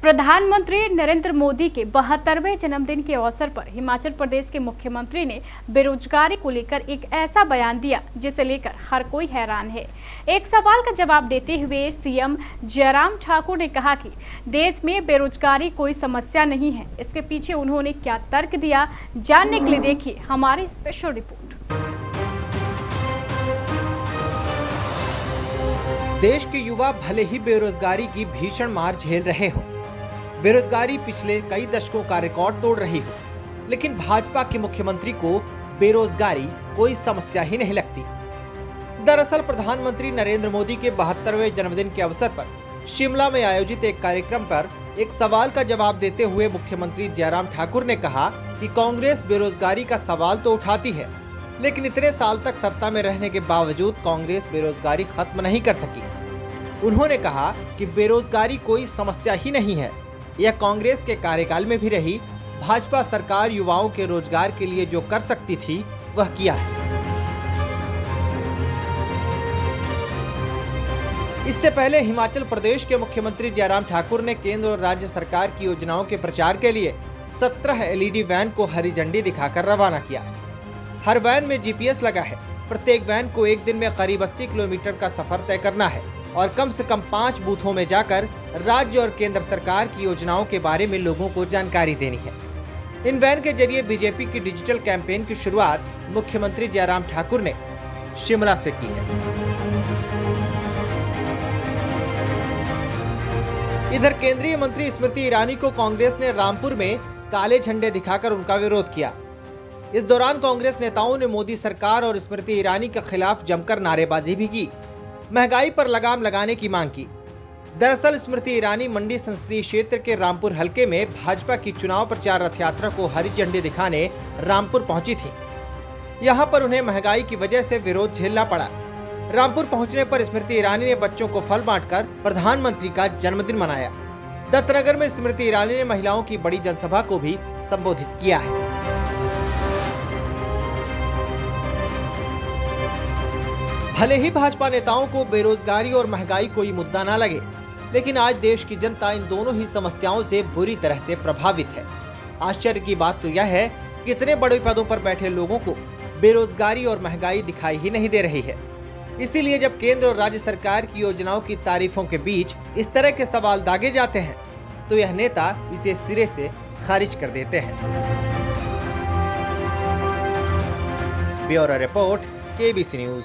प्रधानमंत्री नरेंद्र मोदी के 72वें जन्मदिन के अवसर पर हिमाचल प्रदेश के मुख्यमंत्री ने बेरोजगारी को लेकर एक ऐसा बयान दिया जिसे लेकर हर कोई हैरान है। एक सवाल का जवाब देते हुए सीएम जयराम ठाकुर ने कहा कि देश में बेरोजगारी कोई समस्या नहीं है। इसके पीछे उन्होंने क्या तर्क दिया, जानने के लिए देखिए हमारी स्पेशल रिपोर्ट। देश के युवा भले ही बेरोजगारी की भीषण मार झेल रहे हों, बेरोजगारी पिछले कई दशकों का रिकॉर्ड तोड़ रही हो, लेकिन भाजपा के मुख्यमंत्री को बेरोजगारी कोई समस्या ही नहीं लगती। दरअसल प्रधानमंत्री नरेंद्र मोदी के 72वें जन्मदिन के अवसर पर शिमला में आयोजित एक कार्यक्रम पर एक सवाल का जवाब देते हुए मुख्यमंत्री जयराम ठाकुर ने कहा कि कांग्रेस बेरोजगारी का सवाल तो उठाती है, लेकिन इतने साल तक सत्ता में रहने के बावजूद कांग्रेस बेरोजगारी खत्म नहीं कर सकी। उन्होंने कहा कि बेरोजगारी कोई समस्या ही नहीं है, यह कांग्रेस के कार्यकाल में भी रही। भाजपा सरकार युवाओं के रोजगार के लिए जो कर सकती थी वह किया है। इससे पहले हिमाचल प्रदेश के मुख्यमंत्री जयराम ठाकुर ने केंद्र और राज्य सरकार की योजनाओं के प्रचार के लिए 17 एलईडी वैन को हरी झंडी दिखाकर रवाना किया। हर वैन में जीपीएस लगा है। प्रत्येक वैन को एक दिन में करीब 80 किलोमीटर का सफर तय करना है और कम से कम 5 बूथों में जाकर राज्य और केंद्र सरकार की योजनाओं के बारे में लोगों को जानकारी देनी है। इन वैन के जरिए बीजेपी की डिजिटल कैंपेन की शुरुआत मुख्यमंत्री जयराम ठाकुर ने शिमला से की है। इधर केंद्रीय मंत्री स्मृति ईरानी को कांग्रेस ने रामपुर में काले झंडे दिखाकर उनका विरोध किया। इस दौरान कांग्रेस नेताओं ने मोदी सरकार और स्मृति ईरानी के खिलाफ जमकर नारेबाजी भी की, महंगाई पर लगाम लगाने की मांग की। दरअसल स्मृति ईरानी मंडी संसदीय क्षेत्र के रामपुर हलके में भाजपा की चुनाव प्रचार रथ यात्रा को हरी झंडी दिखाने रामपुर पहुंची थी। यहां पर उन्हें महंगाई की वजह से विरोध झेलना पड़ा। रामपुर पहुंचने पर स्मृति ईरानी ने बच्चों को फल बांटकर प्रधानमंत्री का जन्मदिन मनाया। दत्तनगर में स्मृति ईरानी ने महिलाओं की बड़ी जनसभा को भी संबोधित किया है। भले ही भाजपा नेताओं को बेरोजगारी और महंगाई कोई मुद्दा ना लगे, लेकिन आज देश की जनता इन दोनों ही समस्याओं से बुरी तरह से प्रभावित है। आश्चर्य की बात तो यह है कि इतने बड़े पदों पर बैठे लोगों को बेरोजगारी और महंगाई दिखाई ही नहीं दे रही है। इसीलिए जब केंद्र और राज्य सरकार की योजनाओं की तारीफों के बीच इस तरह के सवाल दागे जाते हैं, तो यह नेता इसे सिरे से खारिज कर देते हैं। Bureau report, KBC news.